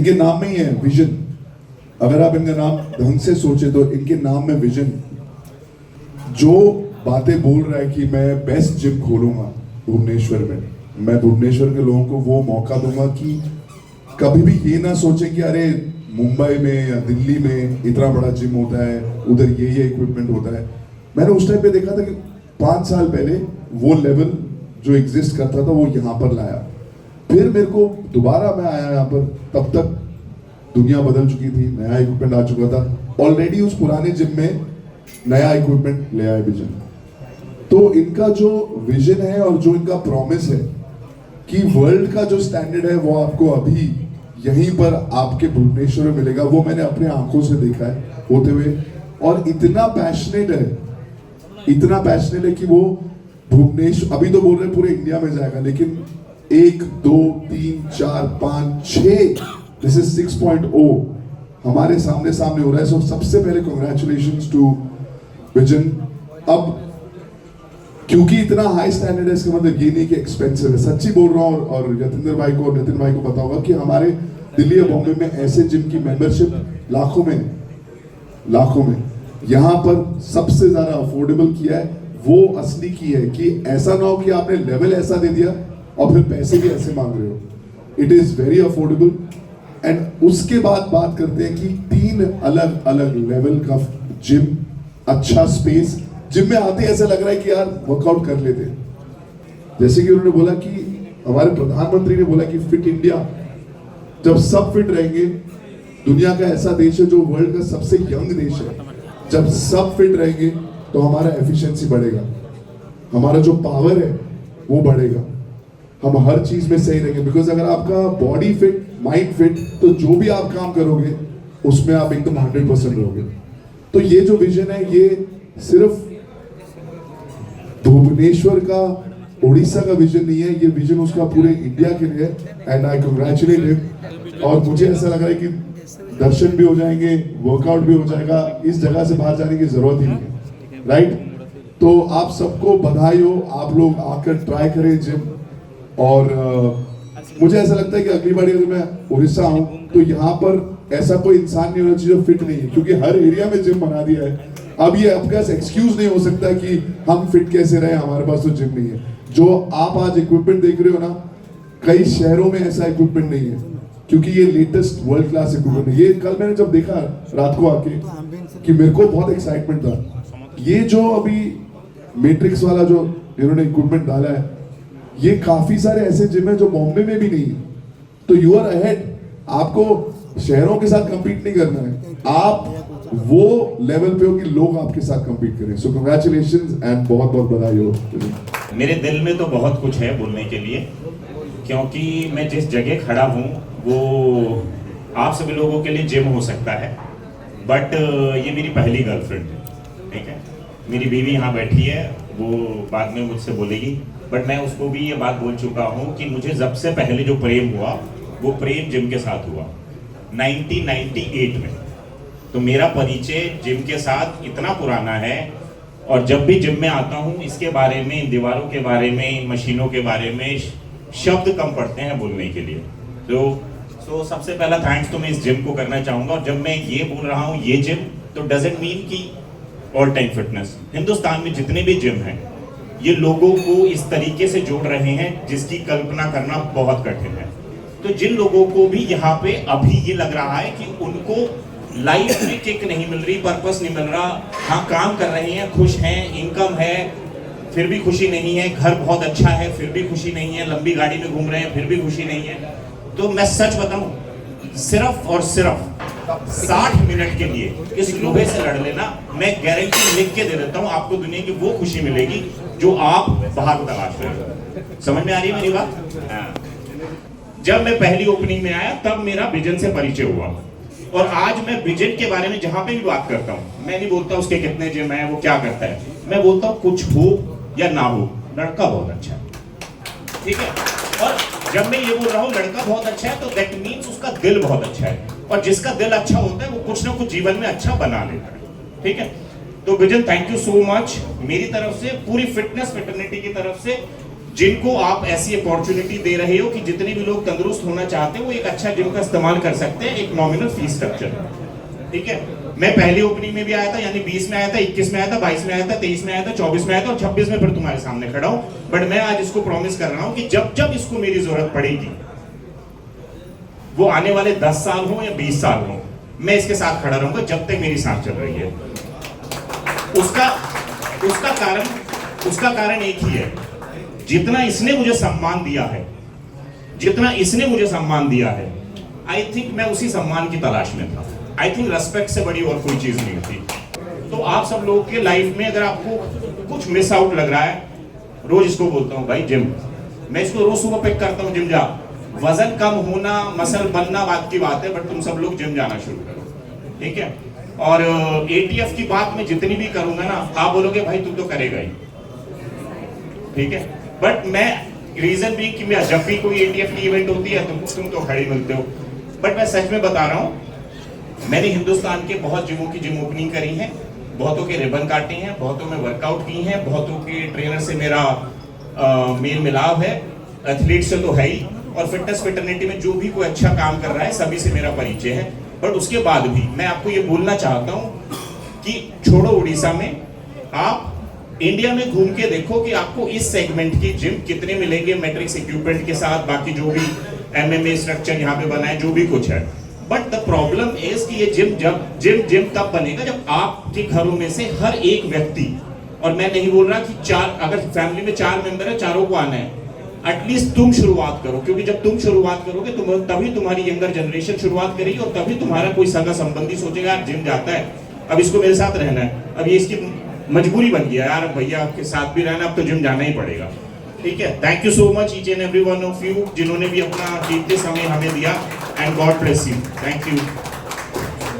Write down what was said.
इनके नाम में ही है विजन। अगर आप इनका नाम ढंग से सोचे तो इनके नाम में विजन। जो बातें बोल रहा है कि मैं बेस्ट जिम खोलूंगा भुवनेश्वर में, मैं भुवनेश्वर के लोगों को वो मौका दूंगा कि कभी भी ये ना सोचे कि अरे मुंबई में या दिल्ली में इतना बड़ा जिम होता है, उधर ये इक्विपमेंट होता है। मैंने उस टाइम पे देखा था कि 5 साल पहले वो लेवल जो एग्जिस्ट करता था वो यहाँ पर लाया। फिर मेरे को दोबारा मैं आया यहाँ पर, तब तक दुनिया बदल चुकी थी, नया इक्विपमेंट आ चुका था। ऑलरेडी उस पुराने जिम में नया इक्विपमेंट ले आए विजन। तो इनका जो विजन है और जो इनका प्रॉमिस है कि वर्ल्ड का जो स्टैंडर्ड है वो आपको अभी यहीं पर आपके भुवनेश्वर में मिलेगा, वो मैंने अपने आंखों से देखा है होते हुए। और इतना पैशनेट है कि वो भुवनेश्वर, अभी तो बोल रहे पूरे इंडिया में जाएगा, लेकिन 1 2 3 4 5 6 दिस इज 6.0 हमारे सामने हो रहा है। सो सबसे पहले कांग्रेचुलेशंस टू विजन। अब क्योंकि इतना हाई स्टैंडर्ड है इसका मतलब ये नहीं कि एक्सपेंसिव है। सच्ची बोल रहा हूँ, और यतिंदर भाई को और नितिन भाई को पता होगा कि हमारे दिल्ली और बॉम्बे में ऐसे जिम की मेंबरशिप लाखों में। यहाँ पर सबसे ज्यादा अफोर्डेबल किया है वो असली की है कि ऐसा ना हो कि आपने लेवल ऐसा दे दिया और फिर पैसे भी ऐसे मांग रहे हो। It is very affordable. And उसके बाद बात करते हैं कि 3 अलग अलग लेवल का जिम, अच्छा स्पेस। जिम में आते ऐसा लग रहा है कि यार वर्कआउट कर लेते हैं। जैसे कि उन्होंने बोला कि हमारे प्रधानमंत्री ने बोला कि फिट इंडिया, जब सब फिट रहेंगे, दुनिया का ऐसा देश है जो वर्ल्ड का सबसे यंग देश है, जब सब फिट रहेंगे तो हमारा एफिशिएंसी बढ़ेगा, हमारा जो पावर है वो बढ़ेगा, हम हर चीज में सही रहेंगे। बिकॉज अगर आपका बॉडी फिट, माइंड फिट, तो जो भी आप काम करोगे उसमें आप एकदम 100% रहोगे। तो ये जो विजन है ये सिर्फ भुवनेश्वर का, उड़ीसा का विजन नहीं है, ये विजन उसका पूरे इंडिया के लिए है। And I congratulate him. और मुझे ऐसा लग रहा है कि दर्शन भी हो जाएंगे, वर्कआउट भी हो जाएगा, इस जगह से बाहर जाने की जरूरत ही नहीं है, राइट? तो आप सबको बधाई हो, आप लोग आकर ट्राई करें जिम। और मुझे ऐसा लगता है कि अगली बार अगर मैं उड़ीसा आऊं तो यहाँ पर ऐसा कोई इंसान नहीं होना चाहिए जो फिट नहीं है, क्योंकि हर एरिया में जिम बना दिया है। अब ये आपके पास एक्सक्यूज नहीं हो सकता कि हम फिट कैसे रहे, हमारे पास तो जिम नहीं है। जो आप आज इक्विपमेंट देख रहे हो ना, कई शहरों में ऐसा इक्विपमेंट नहीं है, क्योंकि ये लेटेस्ट वर्ल्ड क्लास इक्विपमेंट है। ये कल मैंने जब देखा रात को आके कि मेरे को बहुत एक्साइटमेंट था। ये जो अभी मैट्रिक्स वाला जो इन्होंने इक्विपमेंट डाला है, ये काफी सारे ऐसे जिम है जो बॉम्बे में भी नहीं है। तो यू आर अहेड। आपको शहरों के साथ कंपीट नहीं करना है, आप वो लेवल पे हो कि लोग आपके साथ कंपीट करें। सो कांग्रेचुलेशंस एंड बहुत बहुत बधाई हो। मेरे दिल में तो बहुत कुछ है बोलने के लिए, क्योंकि मैं जिस जगह खड़ा हूँ वो आप सभी लोगों के लिए जिम हो सकता है, बट ये मेरी पहली गर्लफ्रेंड है, ठीक है? मेरी बीवी यहाँ बैठी है, वो बाद में मुझसे बोलेगी, बट मैं उसको भी ये बात बोल चुका हूँ कि मुझे सबसे पहले जो प्रेम हुआ वो प्रेम जिम के साथ हुआ 1998 में। तो मेरा परिचय जिम के साथ इतना पुराना है, और जब भी जिम में आता हूँ इसके बारे में, इन दीवारों के बारे में, इन मशीनों के बारे में शब्द कम पड़ते हैं बोलने के लिए। तो सबसे पहला थैंक्स तो मैं इस जिम को करना चाहूँगा। और जब मैं ये बोल रहा हूँ ये जिम, तो डजंट मीन कि ऑल टाइम फिटनेस। हिंदुस्तान में जितने भी जिम हैं ये लोगों को इस तरीके से जोड़ रहे हैं जिसकी कल्पना करना बहुत कठिन है। तो जिन लोगों को भी यहाँ पे अभी ये लग रहा है कि उनको लाइफ में किक नहीं मिल रही, पर्पस नहीं मिल रहा, हाँ काम कर रहे हैं, खुश हैं, इनकम है, फिर भी खुशी नहीं है, घर बहुत अच्छा है फिर भी खुशी नहीं है, लंबी गाड़ी में घूम रहे हैं फिर भी खुशी नहीं है, तो मैं सच बताऊं, सिर्फ और सिर्फ 60 मिनट के लिए इस लोहे से लड़ लेना, मैं गारंटी लिख के दे देता हूं, आपको दुनिया की वो खुशी मिलेगी जो आप बाहर तलाश रहे हो। समझ में आ रही है मेरी बात? जब मैं पहली ओपनिंग में आया तब मेरा विजन से परिचय हुआ, और आज मैं विजन के बारे में जहां पे भी बात करता हूं, मैं नहीं बोलता उसके कितने जिम है, वो क्या करता है, मैं बोलता हूं कुछ हो या ना हो, लड़का बहुत अच्छा है, ठीक है? और जब मैं ये बोल रहा हूँ लड़का बहुत अच्छा है, तो दैट मीन्स उसका दिल बहुत अच्छा है, और जिसका दिल अच्छा होता है वो कुछ ना कुछ जीवन में अच्छा बना लेता है, ठीक है? तो vision, thank you so much मेरी तरफ से, पूरी फिटनेस फ्रेटर्निटी की तरफ से। जिनको आप ऐसी अपॉर्चुनिटी दे रहे हो कि जितने भी लोग तंदुरुस्त होना चाहते हैं वो एक अच्छा जिम का इस्तेमाल कर सकते हैं, एक नॉमिनल फीस स्ट्रक्चर। ठीक है, मैं पहली ओपनिंग में भी आया था, यानी 20 में आया था, 21 में आया था, 22 में आया था, 23 में आया था, 24 में आया था और 26 में फिर तुम्हारे सामने खड़ा हूं। बट मैं आज इसको प्रॉमिस कर रहा हूं कि जब जब इसको मेरी जरूरत पड़ेगी, वो आने वाले 10 साल हो या 20 साल हो, मैं इसके साथ खड़ा रहूंगा जब तक मेरी सांस चल रही है। उसका कारण एक ही है, जितना इसने मुझे सम्मान दिया है, आई थिंक मैं उसी सम्मान की तलाश में था। आई थिंक रेस्पेक्ट से बड़ी और कोई चीज नहीं थी। तो आप सब लोगों के लाइफ में अगर आपको कुछ मिस आउट लग रहा है, रोज इसको बोलता हूँ भाई जिम, मैं इसको रोज सुबह पिक करता हूँ, जिम जा। वजन कम होना, मसल बनना बात की बात है, बट तुम सब लोग जिम जाना शुरू करो, ठीक है। और एटीएफ की बात मैं जितनी भी करूंगा ना, आप बोलोगे भाई तू तो करेगा ही, ठीक है। बट मैं रीजन भी कि मैं जब भी कोई एटीएफ की इवेंट होती है तुम तो खड़े मिलते हो। बट मैं सच में बता रहा हूँ, मैंने हिंदुस्तान के बहुत जिमों की जिम ओपनिंग करी है, बहुतों के रिबन काटे हैं, बहुतों में वर्कआउट की हैं, बहुतों के ट्रेनर से मेरा मेल मिलाप है, एथलीट से तो है ही, और फिटनेस फिटर्निटी में जो भी कोई अच्छा काम कर रहा है सभी से मेरा परिचय है। बट उसके बाद भी मैं आपको ये बोलना चाहता हूँ कि छोड़ो उड़ीसा में, आप इंडिया में घूम के देखो कि आपको इस सेगमेंट की जिम कितने मिलेंगे, मैट्रिक्स इक्विपमेंट के साथ, बाकी जो भी एमएमए स्ट्रक्चर यहाँ पे बना है, जो भी कुछ है। बट द प्रॉब्लम इज कि ये जिम तब बनेगा जब आपके घरों में से हर एक व्यक्ति, और मैं नहीं बोल रहा कि अगर फैमिली में 4 मेंबर है, चारों को आना है, एटलीस्ट तुम शुरुआत करो, क्योंकि जब तुम शुरुआत करोगे तभी तुम्हारी यंगर जनरेशन शुरुआत करेगी, और तभी तुम्हारा कोई सगा संबंधी सोचेगा यार जिम जाता है, अब इसको मेरे साथ रहना है, अब ये इसकी मजबूरी बन गया यार, भैया आपके साथ भी रहना, अब तो जिम जाना ही पड़ेगा, ठीक है। Thank you so much each and every one of you जिन्होंने भी अपना कीमती समय हमें दिया, and God bless you. Thank you.